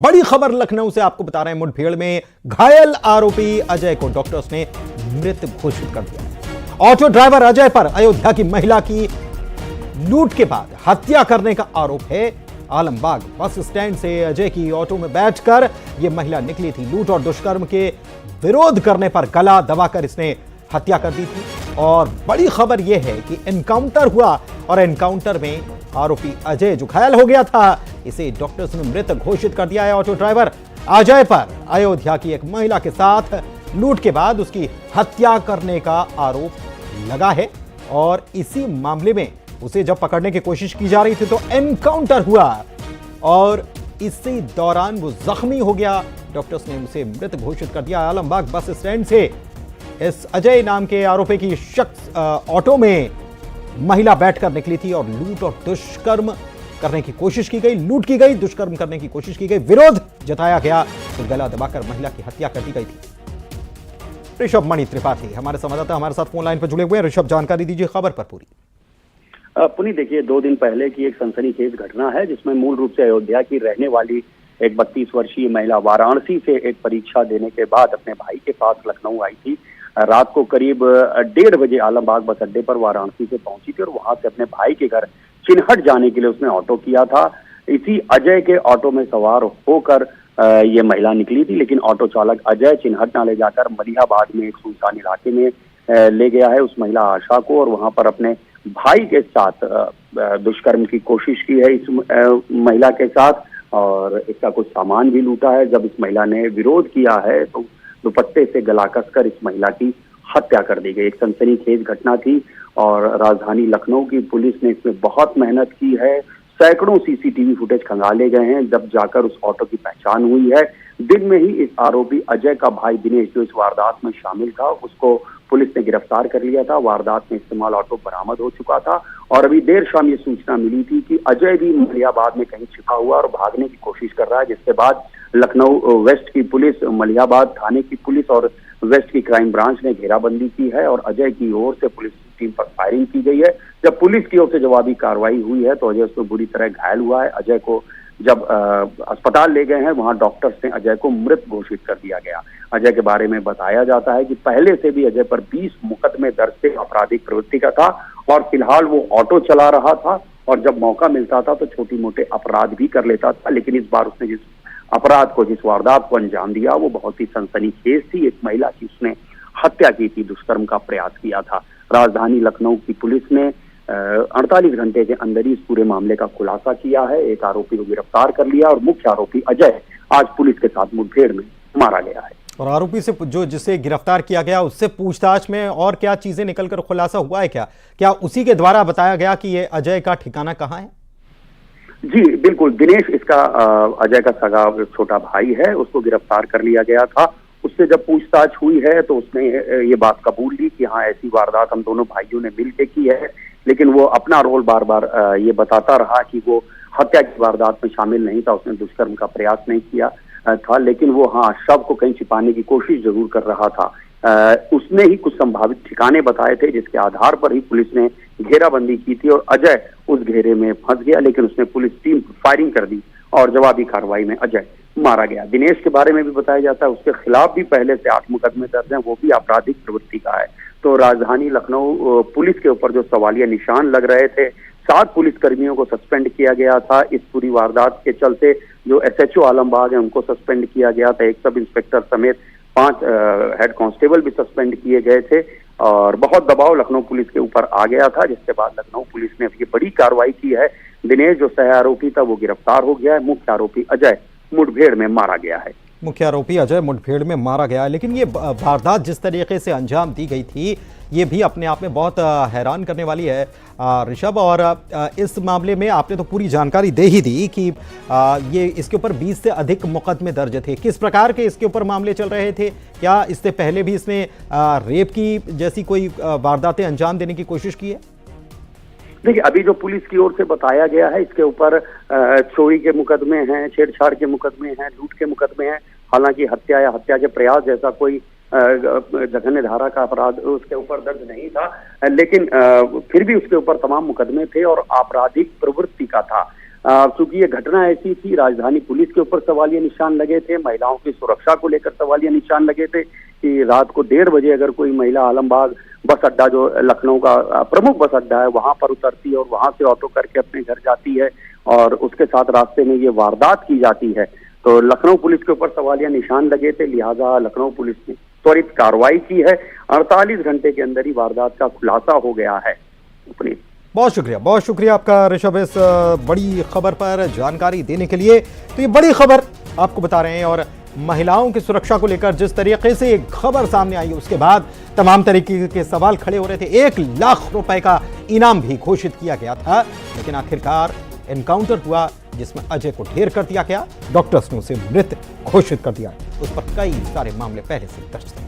बड़ी खबर लखनऊ से आपको बता रहे हैं। मुठभेड़ में घायल आरोपी अजय को डॉक्टर्स ने मृत घोषित कर दिया। ऑटो ड्राइवर अजय पर अयोध्या की महिला की लूट के बाद हत्या करने का आरोप है। आलमबाग बस स्टैंड से अजय की ऑटो में बैठकर यह महिला निकली थी। लूट और दुष्कर्म के विरोध करने पर गला दबाकर इसने हत्या कर दी थी। और बड़ी खबर यह है कि एनकाउंटर हुआ और एनकाउंटर में आरोपी अजय जो घायल हो गया था, इसे डॉक्टर्स ने मृत घोषित कर दिया है। ऑटो ड्राइवर अजय पर अयोध्या की एक महिला के साथ लूट के बाद उसकी हत्या करने का आरोप लगा है। और इसी मामले में उसे जब पकड़ने की कोशिश की जा रही थी तो एनकाउंटर हुआ और इसी दौरान वो जख्मी हो गया। डॉक्टर्स ने उसे मृत घोषित कर दिया। आलमबाग बस स्टैंड से इस अजय नाम के आरोपी की शख्स ऑटो में महिला बैठकर निकली थी और लूट और दुष्कर्म करने की कोशिश की गई। लूट की गई, दुष्कर्म करने की कोशिश की गई, विरोध जताया गया तो गला दबाकर महिला की हत्या कर दी गई थी। ऋषभ मणि त्रिपाठी हमारे संवाददाता हमारे साथ फोन लाइन पर जुड़े हुए हैं। ऋषभ, जानकारी दीजिए खबर पर पूरी। पुनीत, देखिए 2 दिन पहले की एक सनसनीखेज घटना है जिसमें मूल रूप से अयोध्या की रहने वाली एक 32 वर्षीय महिला वाराणसी से एक परीक्षा देने के बाद अपने भाई के पास लखनऊ आई थी। रात को करीब 1:30 बजे आलमबाग बस अड्डे पर वाराणसी से पहुंची थी और वहां से अपने भाई के घर चिन्हट जाने के लिए उसने ऑटो किया था। इसी अजय के ऑटो में सवार होकर ये महिला निकली थी, लेकिन ऑटो चालक अजय चिन्हट ना ले जाकर मलिहाबाद में एक सुनसान इलाके में ले गया है उस महिला आशा को और वहां पर अपने भाई के साथ दुष्कर्म की कोशिश की है इस महिला के साथ और इसका कुछ सामान भी लूटा है। जब इस महिला ने विरोध किया है तो दुपट्टे से गला कसकर इस महिला की हत्या कर दी गई। एक सनसनीखेज घटना थी और राजधानी लखनऊ की पुलिस ने इसमें बहुत मेहनत की है। सैकड़ों सीसीटीवी फुटेज खंगाले गए हैं जब जाकर उस ऑटो की पहचान हुई है। दिन में ही इस आरोपी अजय का भाई दिनेश जो इस वारदात में शामिल था उसको पुलिस ने गिरफ्तार कर लिया था। वारदात में इस्तेमाल ऑटो बरामद हो चुका था और अभी देर शाम ये सूचना मिली थी कि अजय भी मलिहाबाद में कहीं छिपा हुआ और भागने की कोशिश कर रहा है, जिसके बाद लखनऊ वेस्ट की पुलिस, मलिहाबाद थाने की पुलिस और वेस्ट की क्राइम ब्रांच ने घेराबंदी की है और अजय की ओर से पुलिस टीम पर फायरिंग की गई है। जब पुलिस की ओर से जवाबी कार्रवाई हुई है तो अजय उसमें बुरी तरह घायल हुआ है। अजय को जब अस्पताल ले गए हैं वहां डॉक्टर्स ने अजय को मृत घोषित कर दिया गया। अजय के बारे में बताया जाता है कि पहले से भी अजय पर 20 मुकदमे दर्ज थे आपराधिक प्रवृत्ति का था और फिलहाल वो ऑटो चला रहा था और जब मौका मिलता था तो छोटी मोटे अपराध भी कर लेता था। लेकिन इस बार उसने जिस अपराध को, जिस वारदात को अंजाम दिया वो बहुत ही सनसनीखेज थी। एक महिला की उसने हत्या की थी, दुष्कर्म का प्रयास किया था। राजधानी लखनऊ की पुलिस ने 48 घंटे के अंदर ही इस पूरे मामले का खुलासा किया है। एक आरोपी को गिरफ्तार कर लिया और मुख्य आरोपी अजय आज पुलिस के साथ मुठभेड़ में मारा गया है। और आरोपी से जो जिसे गिरफ्तार किया गया उससे पूछताछ में और क्या चीजें निकलकर खुलासा हुआ है? क्या उसी के द्वारा बताया गया कि ये अजय का ठिकाना कहाँ है? जी बिल्कुल, दिनेश इसका अजय का सगा छोटा भाई है, उसको गिरफ्तार कर लिया गया था। उससे जब पूछताछ हुई है तो उसने ये बात कबूल ली कि हाँ ऐसी वारदात हम दोनों भाइयों ने मिलकर की है, लेकिन वो अपना रोल बार बार ये बताता रहा कि वो हत्या की वारदात में शामिल नहीं था, उसने दुष्कर्म का प्रयास नहीं किया था, लेकिन वो हाँ शव को कहीं छिपाने की कोशिश जरूर कर रहा था। उसने ही कुछ संभावित ठिकाने बताए थे जिसके आधार पर ही पुलिस ने घेराबंदी की थी और अजय उस घेरे में फंस गया, लेकिन उसने पुलिस टीम पर फायरिंग कर दी और जवाबी कार्रवाई में अजय मारा गया। दिनेश के बारे में भी बताया जाता है उसके खिलाफ भी पहले से 8 मुकदमे दर्ज हैं, वो भी आपराधिक प्रवृत्ति का है। तो राजधानी लखनऊ पुलिस के ऊपर जो सवालिया निशान लग रहे थे, 7 पुलिसकर्मियों को सस्पेंड किया गया था इस पूरी वारदात के चलते। जो SHO आलमबाग है उनको सस्पेंड किया गया था, एक सब इंस्पेक्टर समेत 5 हेड कांस्टेबल भी सस्पेंड किए गए थे और बहुत दबाव लखनऊ पुलिस के ऊपर आ गया था, जिसके बाद लखनऊ पुलिस ने ये बड़ी कार्रवाई की है। दिनेश जो सह आरोपी था वो गिरफ्तार हो गया है, मुख्य आरोपी अजय मुठभेड़ में मारा गया है। मुख्य आरोपी अजय मुठभेड़ में मारा गया है। लेकिन ये वारदात जिस तरीके से अंजाम दी गई थी ये भी अपने आप में बहुत हैरान करने वाली है ऋषभ। और इस मामले में आपने तो पूरी जानकारी दे ही दी कि ये इसके ऊपर 20 से अधिक मुकदमे दर्ज थे। किस प्रकार के इसके ऊपर मामले चल रहे थे? क्या इससे पहले भी इसने रेप की जैसी कोई वारदातें अंजाम देने की कोशिश की है? देखिए अभी जो पुलिस की ओर से बताया गया है इसके ऊपर चोरी के मुकदमे हैं, छेड़छाड़ के मुकदमे हैं, लूट के मुकदमे हैं। हालांकि हत्या या हत्या के प्रयास जैसा कोई जघन्य धारा का अपराध उसके ऊपर दर्ज नहीं था, लेकिन फिर भी उसके ऊपर तमाम मुकदमे थे और आपराधिक प्रवृत्ति का था। क्योंकि ये घटना ऐसी थी, राजधानी पुलिस के ऊपर सवालिया निशान लगे थे, महिलाओं की सुरक्षा को लेकर सवालिया निशान लगे थे कि रात को 1:30 बजे अगर कोई महिला आलमबाग बस अड्डा, जो लखनऊ का प्रमुख बस अड्डा है, वहां पर उतरती है और वहां से ऑटो करके अपने घर जाती है और उसके साथ रास्ते में ये वारदात की जाती है, तो लखनऊ पुलिस के ऊपर सवालिया निशान लगे थे। लिहाजा लखनऊ पुलिस ने त्वरित कार्रवाई की है। 48 घंटे के अंदर ही वारदात का खुलासा हो गया है। बहुत शुक्रिया आपका ऋषभ, इस बड़ी खबर पर जानकारी देने के लिए। तो ये बड़ी खबर आपको बता रहे हैं, और महिलाओं की सुरक्षा को लेकर जिस तरीके से एक खबर सामने आई, उसके बाद तमाम तरीके के सवाल खड़े हो रहे थे। 1 लाख रुपए का इनाम भी घोषित किया गया था, लेकिन आखिरकार एनकाउंटर हुआ जिसमें अजय को ढेर कर दिया गया। डॉक्टर्स ने उसे मृत घोषित कर दिया। उस पर कई सारे मामले पहले से दर्ज थे।